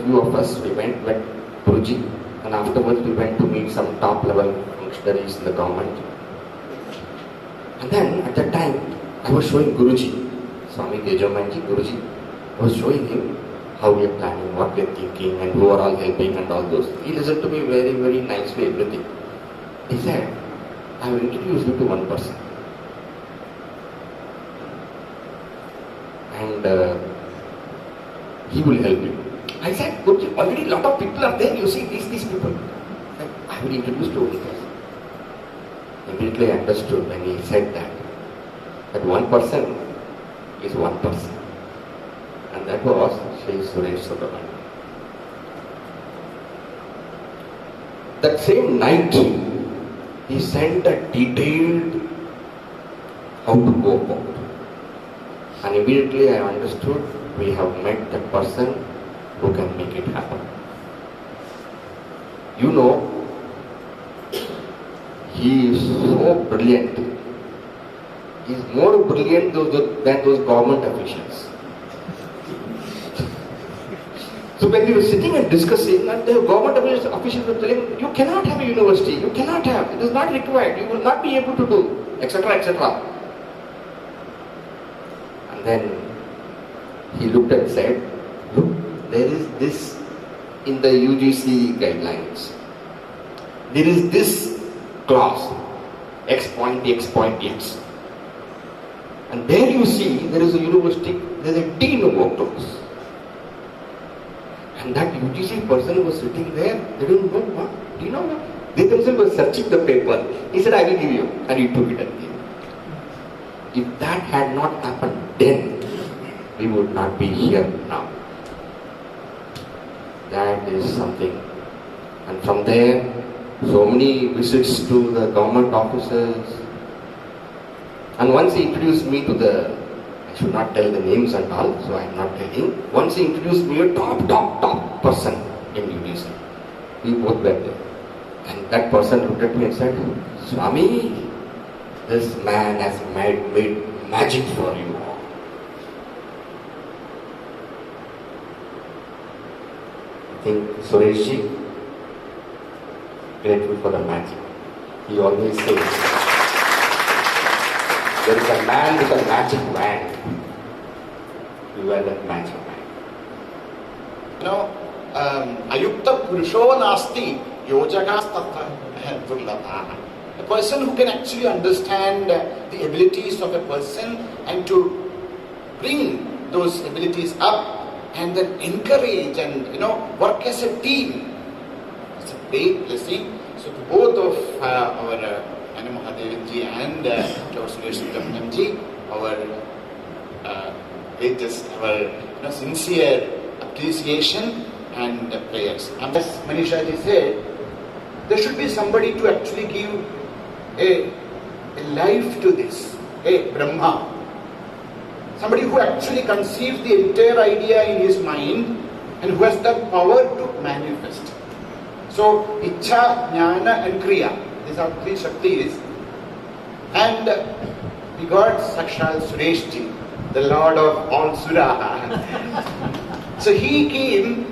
few of us, we went Guruji, and afterwards we went to meet some top level functionaries in the government. And then at that time, I was showing Guruji, Swami Tejamanji Guruji, I was showing him how we are planning, what we are thinking, and who are all helping and all those. He listened to me very, very nicely, everything. He said, I will introduce you to one person. And he will help you. I said, Guruji, already a lot of people are there, you see, these people. I will introduce to one person. Immediately I understood when he said that one person is one person. And that was Suresh Subramanian. That same night, he sent a detailed how to go about. And immediately I understood we have met the person who can make it happen. You know, he is so brilliant. He is more brilliant than those government officials. So when we were sitting and discussing, and the government officials were telling, you cannot have a university, you cannot have, it is not required, you will not be able to do, etc., etc. And then he looked and said, look, there is this in the UGC guidelines. There is this clause, X point X. And there you see, there is a university, there is a dean of doctors. And that UGC person who was sitting there, they didn't know what. Do you know what? They themselves were searching the paper. He said, I will give you. And he took it and gave it. If that had not happened then, we would not be here now. That is something. And from there, so many visits to the government offices. And once he introduced me to I should not tell the names and all, so I am not telling. Once he introduced me a top person in UGC. We both were there. And that person looked at me and said, Swami, this man has made magic for you. I think Suresh ji, grateful for the magic. He always says, there is a man with a magic wand. You are that magic wand. You know, ayukta purusho nasti yojakas tattva durlabha. A person who can actually understand the abilities of a person and to bring those abilities up and then encourage and work as a team. It's a great blessing. So to both of our Mahadevanji and our Suresh Subramanian, our greatest, our sincere appreciation and prayers. And as Manisha ji said, there should be somebody to actually give a life to this, a Brahma. Somebody who actually conceives the entire idea in his mind and who has the power to manifest. So, Ichha, Jnana and Kriya. These are three Shaktis. And we got Sakshal Suresh ji, the Lord of all Suraha. So he came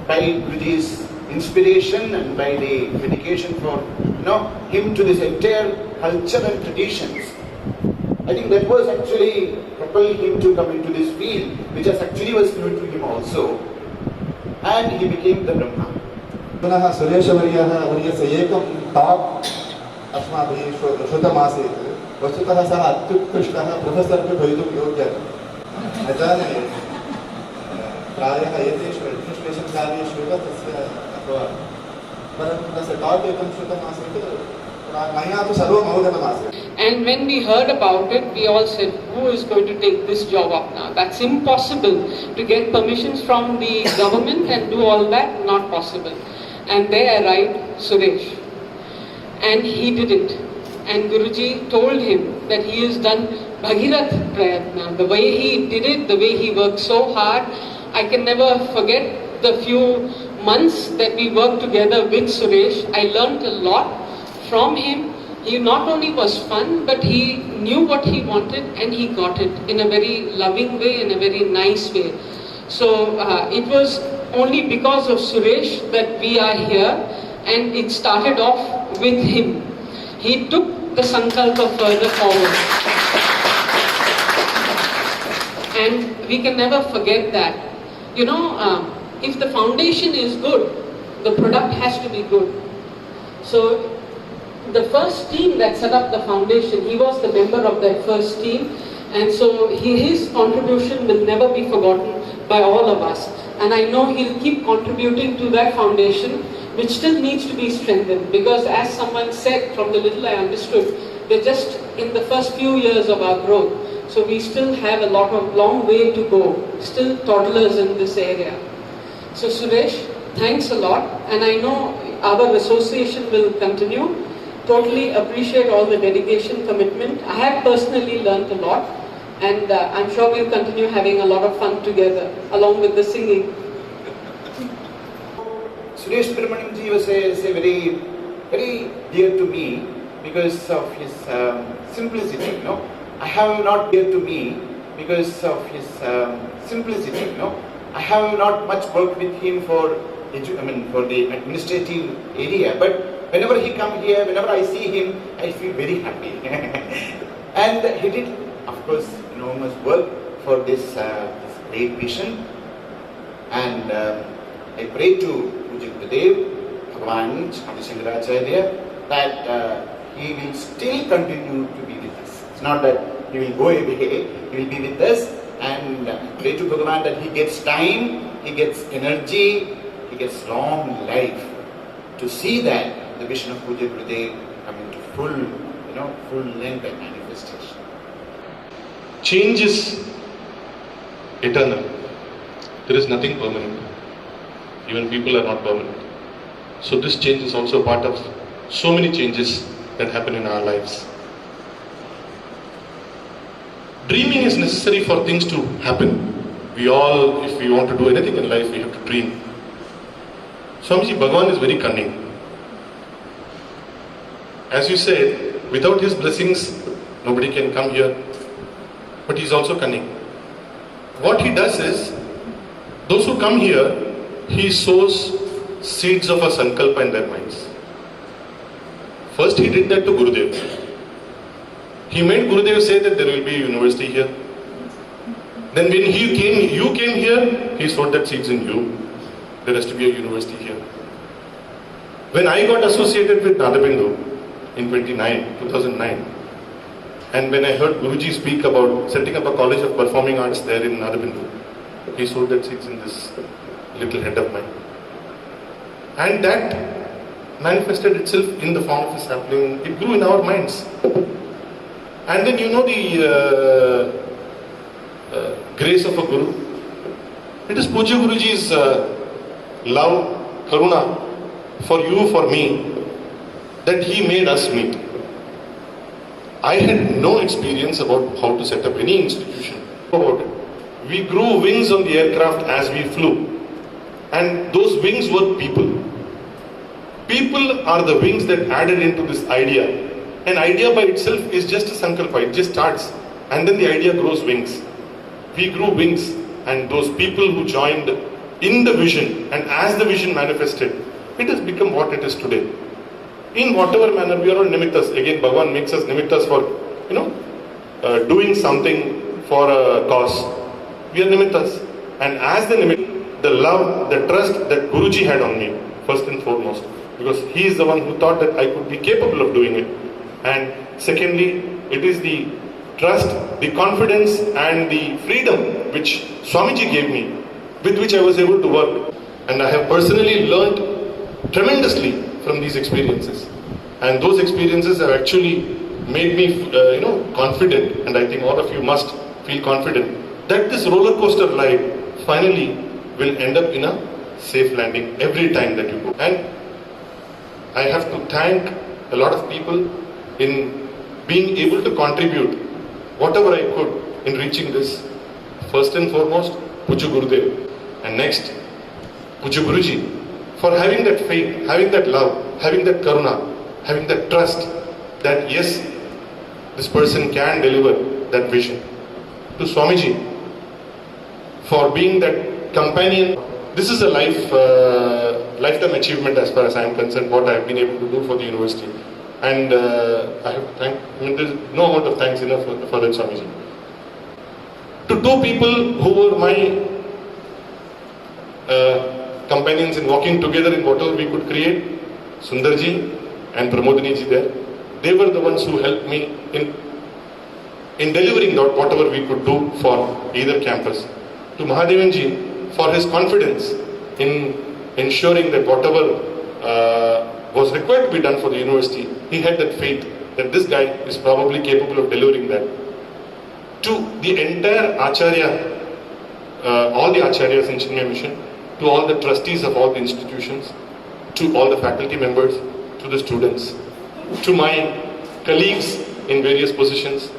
by Guruji's inspiration and by the dedication for him to this entire culture and traditions. I think that was actually propelled him to come into this field, which actually was new to him also. And he became the Brahma. पुनः सुरेशवर्यः वर्यस्य एकं talk अस्माभिः श्रुतमासीत् वस्तुतः सः अत्युत्कृष्टः professor अपि भवितुं योग्यः न जाने प्रायः एतेषु एड्मिनिस्ट्रेशन् कार्येषु एव तस्य अभवत् परन्तु तस्य टाक् एकं श्रुतमासीत् मया तु सर्वम् अवगतमासीत्. And when we heard about it, we all said, who is going to take this job up now? That's impossible. To get permissions from the government and do all that, not possible. And there arrived Suresh. And he did it. And Guruji told him that he has done Bhagirath Prayatna. The way he did it, the way he worked so hard, I can never forget the few months that we worked together with Suresh. I learned a lot from him. He not only was fun, but he knew what he wanted and he got it in a very loving way, in a very nice way. So it was only because of Suresh that we are here, and it started off with him. He took the Sankalpa further forward. And we can never forget that. You know, if the foundation is good, the product has to be good. So the first team that set up the foundation, he was the member of that first team, and so his contribution will never be forgotten by all of us. And I know he'll keep contributing to that foundation, which still needs to be strengthened, because as someone said, from the little I understood, we're just in the first few years of our growth. So we still have a long way to go, still toddlers in this area. So Suresh, thanks a lot, and I know our association will continue. Totally appreciate all the dedication, commitment. I have personally learnt a lot, and I'm sure we'll continue having a lot of fun together, along with the singing. Suresh Subramanian ji was very, very dear to me because of his simplicity. You know, I have not dear to me because of his simplicity. You know, I have not much worked with him for the administrative area, but whenever he come here, whenever I see him, I feel very happy. And he did, of course, enormous work for this great vision. And I pray to Puja Gurudev, Bhagavan Shankaracharya, that he will still continue to be with us. It's not that he will go away, he will be with us. And pray to Bhagavan that he gets time, he gets energy, he gets long life to see that the vision of Puja Gurudev coming to full length and manifestation. Change is eternal. There is nothing permanent. Even people are not permanent. So this change is also part of so many changes that happen in our lives. Dreaming is necessary for things to happen. We all, if we want to do anything in life, we have to dream. Swamiji, Bhagavan is very cunning. As you said, without his blessings, nobody can come here. But he is also cunning. What he does is, those who come here, he sows seeds of a sankalpa in their minds. First he did that to Gurudev. He made Gurudev say that there will be a university here. Then when you came here, he sowed that seeds in you. There has to be a university here. When I got associated with Nadabindu in 2009, and when I heard Guruji speak about setting up a college of performing arts there in Nadabindu, he sowed that seeds in this little head of mine. And that manifested itself in the form of a sapling. It grew in our minds. And then the grace of a Guru. It is Puja Guruji's love, karuna for you, for me, that he made us meet. I had no experience about how to set up any institution. About it. We grew wings on the aircraft as we flew. And those wings were people. People are the wings that added into this idea. An idea by itself is just a sankalpa, it just starts. And then the idea grows wings. We grew wings, and those people who joined in the vision, and as the vision manifested, it has become what it is today. In whatever manner, we are all nimittas. Again, Bhagavan makes us nimittas for, doing something for a cause. We are nimittas. And as the nimitta, the love, the trust that Guruji had on me, first and foremost, because he is the one who thought that I could be capable of doing it. And secondly, it is the trust, the confidence and the freedom which Swamiji gave me, with which I was able to work. And I have personally learned tremendously from these experiences. And those experiences have actually made me, confident, and I think all of you must feel confident, that this roller coaster ride finally will end up in a safe landing every time that you go. And I have to thank a lot of people in being able to contribute whatever I could in reaching this. First and foremost, Puja Gurudev, and next, Puja Guruji, for having that faith, having that love, having that karuna, having that trust that yes, this person can deliver that vision. To Swamiji, for being that companion, this is a lifetime achievement as far as I am concerned, what I have been able to do for the university. And I have to thank, there's no amount of thanks enough for that, Swamiji. To two people who were my companions in walking together in whatever we could create, Sundarji and Pramodini ji there, they were the ones who helped me in delivering whatever we could do for either campus. To Mahadevan ji for his confidence in ensuring that whatever was required to be done for the university, he had that faith that this guy is probably capable of delivering that. To the entire Acharya, all the Acharyas in Chinmaya Mission, to all the trustees of all the institutions, to all the faculty members, to the students, to my colleagues in various positions,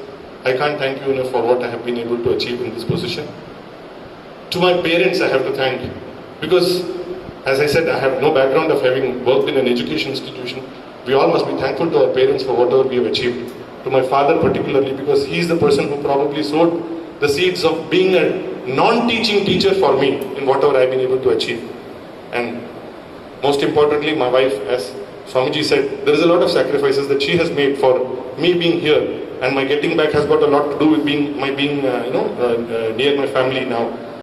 I can't thank you enough for what I have been able to achieve in this position. To my parents I have to thank, because as I said, I have no background of having worked in an education institution. We all must be thankful to our parents for whatever we have achieved. To my father particularly, because he is the person who probably sowed the seeds of being a non-teaching teacher for me in whatever I have been able to achieve. And most importantly, my wife, as Swamiji said, there is a lot of sacrifices that she has made for me being here, and my getting back has got a lot to do with being near my family now.